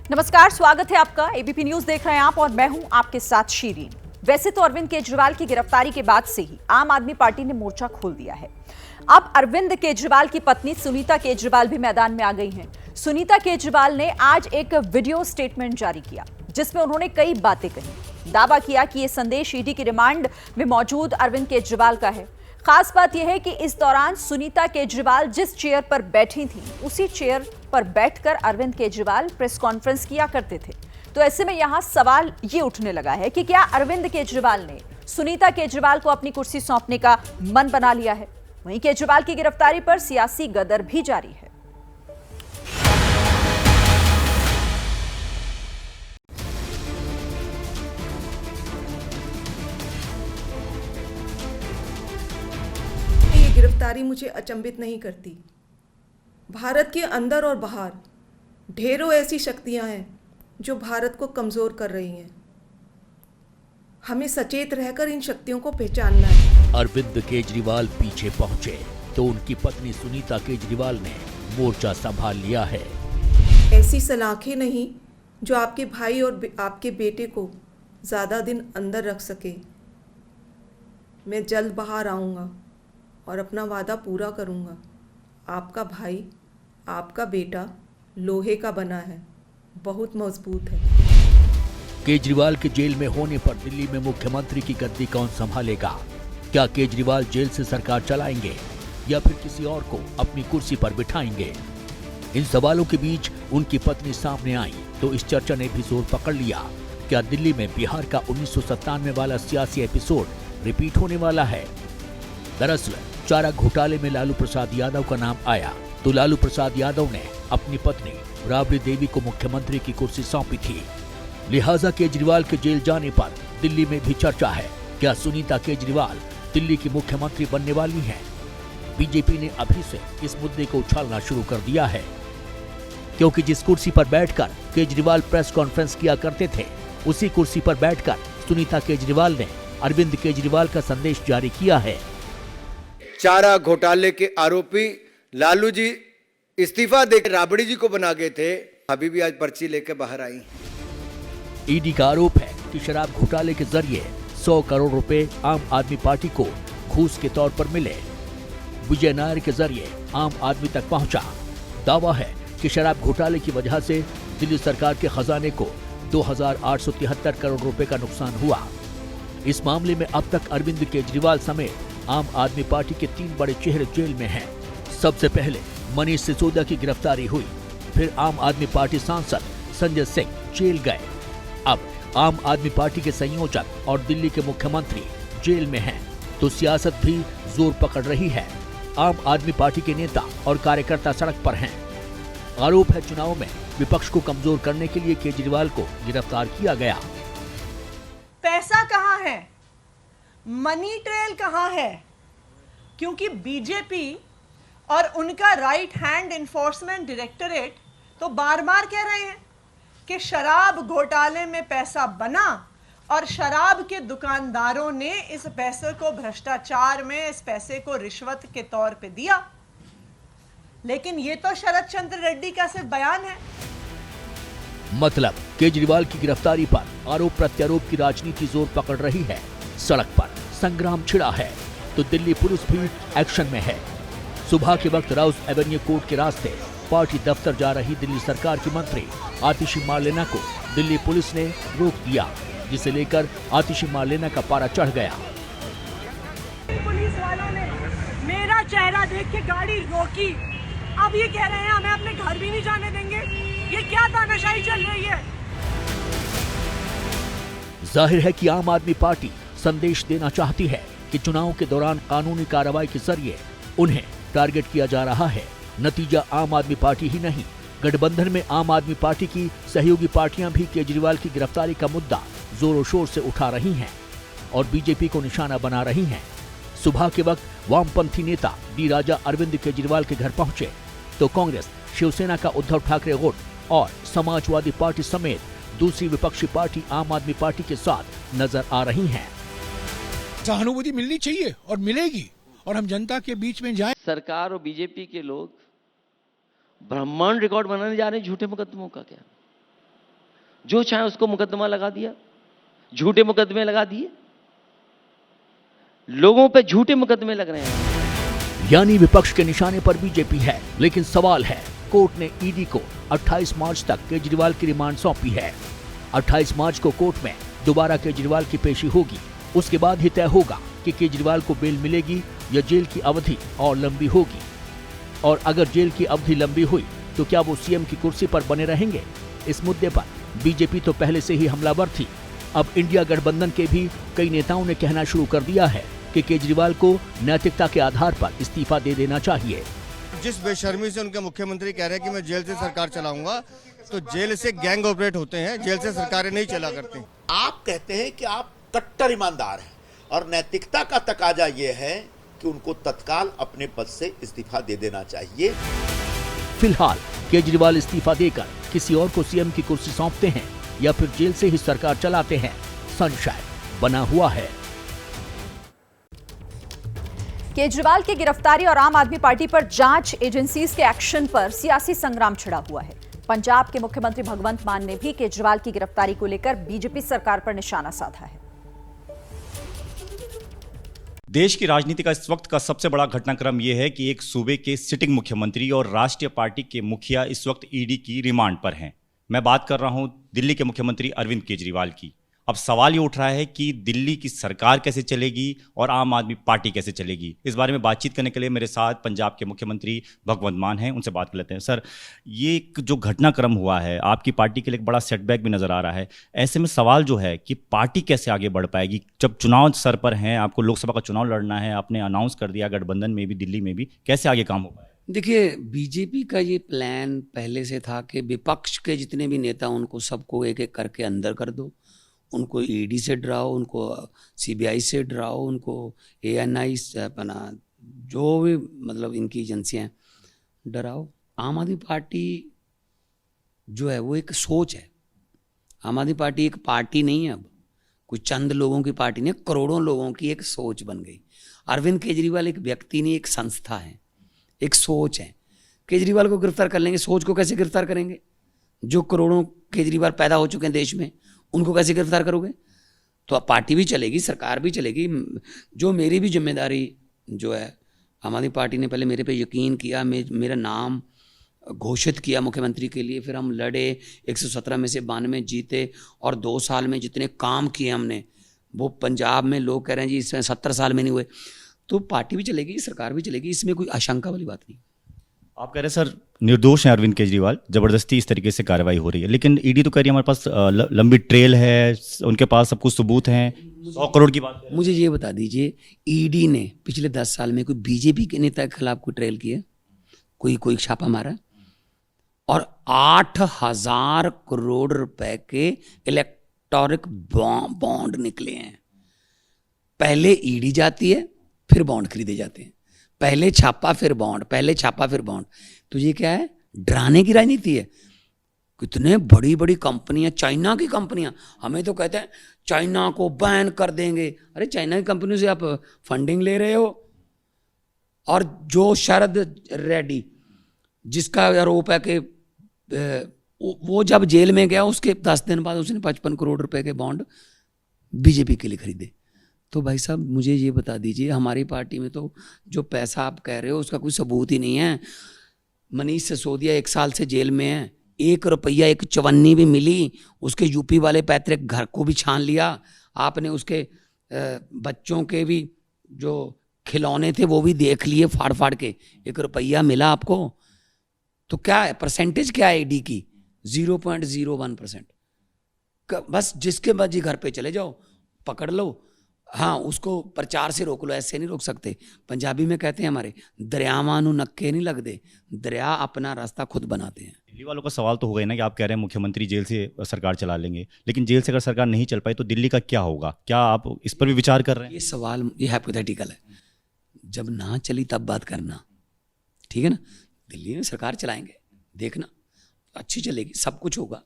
नमस्कार, स्वागत है आपका। एबीपी न्यूज देख रहे हैं आप और मैं हूं आपके साथ शीरीन। वैसे तो अरविंद केजरीवाल की गिरफ्तारी के बाद से ही आम आदमी पार्टी ने मोर्चा खोल दिया है। अब अरविंद केजरीवाल की पत्नी सुनीता केजरीवाल भी मैदान में आ गई हैं। सुनीता केजरीवाल ने आज एक वीडियो स्टेटमेंट जारी किया जिसमें उन्होंने कई बातें कही। दावा किया कि यह संदेश ईडी की रिमांड में मौजूद अरविंद केजरीवाल का है। खास बात यह है कि इस दौरान सुनीता केजरीवाल जिस चेयर पर बैठी थी उसी चेयर पर बैठकर अरविंद केजरीवाल प्रेस कॉन्फ्रेंस किया करते थे। तो ऐसे में यहां सवाल ये उठने लगा है कि क्या अरविंद केजरीवाल ने सुनीता केजरीवाल को अपनी कुर्सी सौंपने का मन बना लिया है। वहीं केजरीवाल की गिरफ्तारी पर सियासी गदर भी जारी है। गिरफ्तारी मुझे अचंभित नहीं करती। भारत के अंदर और बाहर ढेरों ऐसी शक्तियां हैं जो भारत को कमजोर कर रही हैं। हमें सचेत रहकर इन शक्तियों को पहचानना है। अरविंद केजरीवाल पीछे पहुंचे तो उनकी पत्नी सुनीता केजरीवाल ने मोर्चा संभाल लिया है। ऐसी सलाखें नहीं जो आपके भाई और आपके बेटे को ज्यादा दिन अंदर रख सके। मैं जल्द बाहर आऊंगा और अपना वादा पूरा करूंगा। आपका भाई, आपका बेटा लोहे का बना है, बहुत मजबूत है। केजरीवाल के जेल में होने पर दिल्ली में मुख्यमंत्री की गद्दी कौन संभालेगा? क्या केजरीवाल जेल से सरकार चलाएंगे या फिर किसी और को अपनी कुर्सी पर बिठाएंगे? इन सवालों के बीच उनकी पत्नी सामने आई तो इस चर्चा ने भी जोर पकड़ लिया। क्या दिल्ली में बिहार का 1997 वाला सियासी एपिसोड रिपीट होने वाला है? दरअसल चारा घोटाले में लालू प्रसाद यादव का नाम आया तो लालू प्रसाद यादव ने अपनी पत्नी राबड़ी देवी को मुख्यमंत्री की कुर्सी सौंपी थी। लिहाजा केजरीवाल के जेल जाने पर दिल्ली में भी चर्चा है। क्या सुनीता केजरीवाल दिल्ली की मुख्यमंत्री बनने वाली हैं? बीजेपी ने अभी से इस मुद्दे को उछालना शुरू कर दिया है, क्योंकि जिस कुर्सी पर बैठकर केजरीवाल प्रेस कॉन्फ्रेंस किया करते थे उसी कुर्सी पर बैठकर सुनीता केजरीवाल ने अरविंद केजरीवाल का संदेश जारी किया है। चारा घोटाले के आरोपी लालू जी इस्तीफा देकर राबड़ी जी को बना गए थे। अभी भी आज पर्ची लेकर बाहर आई। ईडी का आरोप है कि शराब घोटाले के जरिए 100 करोड़ रुपए आम आदमी पार्टी को घूस के तौर पर मिले। विजय नायर के जरिए आम आदमी तक पहुंचा। दावा है कि शराब घोटाले की वजह से दिल्ली सरकार के खजाने को 2873 करोड़ रुपए का नुकसान हुआ। इस मामले में अब तक अरविंद केजरीवाल समेत आम आदमी पार्टी के 3 बड़े चेहरे जेल में हैं। सबसे पहले मनीष सिसोदिया की गिरफ्तारी हुई, फिर आम आदमी पार्टी सांसद संजय सिंह जेल गए। अब आम आदमी पार्टी के संयोजक और दिल्ली के मुख्यमंत्री जेल में हैं, तो सियासत भी जोर पकड़ रही है। आम आदमी पार्टी के नेता और कार्यकर्ता सड़क पर हैं। आरोप है चुनाव में विपक्ष को कमजोर करने के लिए केजरीवाल को गिरफ्तार किया गया। पैसा कहां है? मनी ट्रेल कहां है? क्योंकि बीजेपी और उनका राइट हैंड इन्फोर्समेंट डायरेक्टरेट तो बार बार कह रहे हैं कि शराब घोटाले में पैसा बना और शराब के दुकानदारों ने इस पैसे को भ्रष्टाचार में, इस पैसे को रिश्वत के तौर पे दिया। लेकिन ये तो शरद चंद्र रेड्डी का सिर्फ बयान है। मतलब केजरीवाल की गिरफ्तारी पर आरोप प्रत्यारोप की राजनीति जोर पकड़ रही है। सड़क पर संग्राम छिड़ा है तो दिल्ली पुलिस भी एक्शन में है। सुबह के वक्त राउस एवेन्यू कोर्ट के रास्ते पार्टी दफ्तर जा रही दिल्ली सरकार की मंत्री आतिशी मार्लेना को दिल्ली पुलिस ने रोक दिया, जिसे लेकर आतिशी मार्लेना का पारा चढ़ गया। पुलिस वालों ने मेरा चेहरा देख के गाड़ी रोकी। अब ये कह रहे हैं हमें अपने घर भी नहीं जाने देंगे। ये क्या तानाशाही चल रही है? जाहिर है कि आम आदमी पार्टी संदेश देना चाहती है कि चुनाव के दौरान कानूनी कार्रवाई के जरिए उन्हें टारगेट किया जा रहा है। नतीजा आम आदमी पार्टी ही नहीं, गठबंधन में आम आदमी पार्टी की सहयोगी पार्टियां भी केजरीवाल की गिरफ्तारी का मुद्दा जोरों शोर से उठा रही हैं और बीजेपी को निशाना बना रही हैं। सुबह के वक्त वामपंथी नेता डी राजा अरविंद केजरीवाल के घर पहुंचे तो कांग्रेस, शिवसेना का उद्धव ठाकरे गुट और समाजवादी पार्टी समेत दूसरी विपक्षी पार्टी आम आदमी पार्टी के साथ नजर आ रही हैं। सहानुभूति मिलनी चाहिए और मिलेगी, और हम जनता के बीच में जाएं। सरकार और बीजेपी के लोग ब्रह्मांड रिकॉर्ड बनाने जा रहे हैं झूठे मुकदमों का। क्या जो चाहे उसको मुकदमा लगा दिया, झूठे मुकदमे लगा दिए, लोगों पे झूठे मुकदमे लग रहे हैं। यानी विपक्ष के निशाने पर बीजेपी है। लेकिन सवाल है, कोर्ट ने ईडी को 28 मार्च तक केजरीवाल की रिमांड सौंपी है। 28 मार्च को कोर्ट में दोबारा केजरीवाल की पेशी होगी। उसके बाद ही तय होगा कि केजरीवाल को बेल मिलेगी या जेल की अवधि और लंबी होगी। और अगर जेल की अवधि लंबी हुई तो क्या वो सीएम की कुर्सी पर बने रहेंगे? इस मुद्दे पर बीजेपी तो पहले से ही हमलावर थी। अब इंडिया गठबंधन के भी कई नेताओं ने कहना शुरू कर दिया है कि केजरीवाल को नैतिकता के आधार पर इस्तीफा दे देना चाहिए। जिस बेशर्मी से उनके मुख्यमंत्री कह रहे हैं कि मैं जेल से सरकार चलाऊंगा, तो जेल से गैंग ऑपरेट होते हैं, जेल से सरकारें नहीं चला करती। आप कहते हैं कि आप कट्टर ईमानदार हैं और नैतिकता का तकाजा यह है कि उनको तत्काल अपने पद से इस्तीफा दे देना चाहिए। फिलहाल केजरीवाल इस्तीफा देकर किसी और को सीएम की कुर्सी सौंपते हैं या फिर जेल से ही सरकार चलाते हैं, संशय बना हुआ है। केजरीवाल की गिरफ्तारी और आम आदमी पार्टी पर जांच एजेंसीज के एक्शन पर सियासी संग्राम छिड़ा हुआ है। पंजाब के मुख्यमंत्री भगवंत मान ने भी केजरीवाल की गिरफ्तारी को लेकर बीजेपी सरकार पर निशाना साधा है। देश की राजनीति का इस वक्त का सबसे बड़ा घटनाक्रम यह है कि एक सूबे के सिटिंग मुख्यमंत्री और राष्ट्रीय पार्टी के मुखिया इस वक्त ईडी की रिमांड पर हैं। मैं बात कर रहा हूं दिल्ली के मुख्यमंत्री अरविंद केजरीवाल की। अब सवाल ये उठ रहा है कि दिल्ली की सरकार कैसे चलेगी और आम आदमी पार्टी कैसे चलेगी। इस बारे में बातचीत करने के लिए मेरे साथ पंजाब के मुख्यमंत्री भगवंत मान हैं, उनसे बात कर लेते हैं। सर, ये जो घटनाक्रम हुआ है आपकी पार्टी के लिए एक बड़ा सेटबैक भी नजर आ रहा है। ऐसे में सवाल जो है कि पार्टी कैसे आगे बढ़ पाएगी जब चुनाव सर पर हैं, आपको लोकसभा का चुनाव लड़ना है, आपने अनाउंस कर दिया गठबंधन में भी, दिल्ली में भी, कैसे आगे काम हो पाएगा? देखिए, बीजेपी का ये प्लान पहले से था कि विपक्ष के जितने भी नेता उनको सबको एक एक करके अंदर कर दो, उनको ईडी से डराओ, उनको सीबीआई से डराओ, उनको एएनआई अपना जो भी मतलब इनकी एजेंसियां डराओ। आम आदमी पार्टी जो है वो एक सोच है। आम आदमी पार्टी एक पार्टी नहीं है, अब कोई चंद लोगों की पार्टी नहीं, करोड़ों लोगों की एक सोच बन गई। अरविंद केजरीवाल एक व्यक्ति नहीं, एक संस्था है, एक सोच है। केजरीवाल को गिरफ्तार कर लेंगे, सोच को कैसे गिरफ्तार करेंगे? जो करोड़ों केजरीवाल पैदा हो चुके हैं देश में, उनको कैसे गिरफ्तार करोगे? तो अब पार्टी भी चलेगी, सरकार भी चलेगी। जो मेरी भी जिम्मेदारी जो है, आम आदमी पार्टी ने पहले मेरे पे यकीन किया, मेरा नाम घोषित किया मुख्यमंत्री के लिए, फिर हम लड़े, 117 में से 92 जीते, और 2 साल में जितने काम किए हमने, वो पंजाब में लोग कह रहे हैं जी इसमें 70 साल में नहीं हुए। तो पार्टी भी चलेगी, सरकार भी चलेगी, इसमें कोई आशंका वाली बात नहीं। आप कह रहे हैं सर निर्दोष हैं अरविंद केजरीवाल, जबरदस्ती इस तरीके से कार्रवाई हो रही है, लेकिन ईडी तो कह रही है हमारे पास लंबी ट्रेल है, उनके पास सब कुछ सबूत हैं, 100 करोड़ की बात है। मुझे ये बता दीजिए, ईडी ने पिछले 10 साल में कोई बीजेपी के नेता के खिलाफ कोई ट्रेल किया, कोई छापा मारा? और 8,000 करोड़ रुपए के इलेक्टोरिक बॉन्ड निकले हैं। पहले ईडी जाती है, फिर बॉन्ड खरीदे जाते हैं, पहले छापा फिर बॉन्ड, पहले छापा फिर बॉन्ड। तो ये क्या है? डराने की राजनीति है। कितने बड़ी बड़ी कंपनियां, चाइना की कंपनियां, हमें तो कहते हैं चाइना को बैन कर देंगे। अरे चाइना की कंपनियों से आप फंडिंग ले रहे हो। और जो शरद रेड्डी, जिसका आरोप है कि वो जब जेल में गया, उसके 10 दिन बाद उसने 55 करोड़ रुपए के बॉन्ड बीजेपी के लिए खरीदे। तो भाई साहब मुझे ये बता दीजिए, हमारी पार्टी में तो जो पैसा आप कह रहे हो उसका कोई सबूत ही नहीं है। मनीष सिसोदिया 1 साल से जेल में है, 1 रुपया, 1 चवन्नी भी मिली, उसके यूपी वाले पैतृक घर को भी छान लिया आपने, उसके बच्चों के भी जो खिलौने थे वो भी देख लिए फाड़ फाड़ के, 1 रुपया मिला आपको। तो क्या है परसेंटेज, क्या है ईडी की? 0.01%। बस जिसके मर्जी घर पे चले जाओ, पकड़ लो, हाँ उसको प्रचार से रोक लो, ऐसे नहीं रोक सकते। पंजाबी में कहते हैं हमारे, दरियावां नू नक्के नहीं लगते, दरिया अपना रास्ता खुद बनाते हैं। दिल्ली वालों का सवाल तो हो गया ना कि आप कह रहे हैं मुख्यमंत्री जेल से सरकार चला लेंगे, लेकिन जेल से अगर सरकार नहीं चल पाई तो दिल्ली का क्या होगा? क्या आप इस पर भी विचार कर रहे हैं? ये सवाल ये हाइपोथेटिकल है, जब ना चली तब बात करना, ठीक है ना? दिल्ली में सरकार चलाएंगे, देखना अच्छी चलेगी, सब कुछ होगा।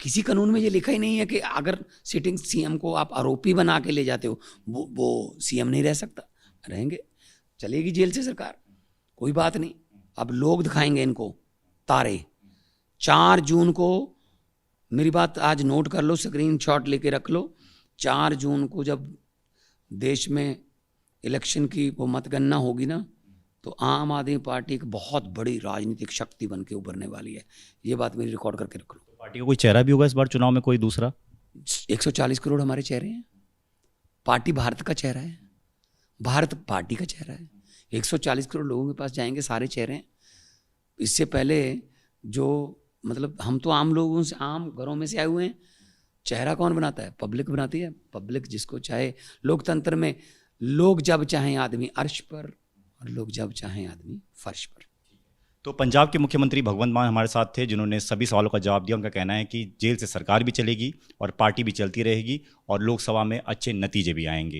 किसी कानून में ये लिखा ही नहीं है कि अगर सिटिंग सीएम को आप आरोपी बना के ले जाते हो वो सीएम नहीं रह सकता। रहेंगे, चलेगी जेल से सरकार, कोई बात नहीं। अब लोग दिखाएंगे इनको तारे। 4 जून को मेरी बात आज नोट कर लो, स्क्रीनशॉट लेके रख लो। 4 जून को जब देश में इलेक्शन की वो मतगणना होगी ना, तो आम आदमी पार्टी एक बहुत बड़ी राजनीतिक शक्ति बन के उभरने वाली है। ये बात मेरी रिकॉर्ड करके रख लो। पार्टी का कोई चेहरा भी होगा इस बार चुनाव में, कोई दूसरा? 140 करोड़ हमारे चेहरे हैं। पार्टी भारत का चेहरा है, भारत पार्टी का चेहरा है। 140 करोड़ लोगों के पास जाएंगे सारे चेहरे हैं। इससे पहले जो मतलब हम तो आम लोगों से, आम घरों में से आए हुए हैं। चेहरा कौन बनाता है? पब्लिक बनाती है। पब्लिक जिसको चाहे, लोकतंत्र में लोग जब चाहें आदमी अर्श पर और लोग जब चाहें आदमी फर्श पर। तो पंजाब के मुख्यमंत्री भगवंत मान हमारे साथ थे, जिन्होंने सभी सवालों का जवाब दिया। उनका कहना है कि जेल से सरकार भी चलेगी और पार्टी भी चलती रहेगी और लोकसभा में अच्छे नतीजे भी आएंगे।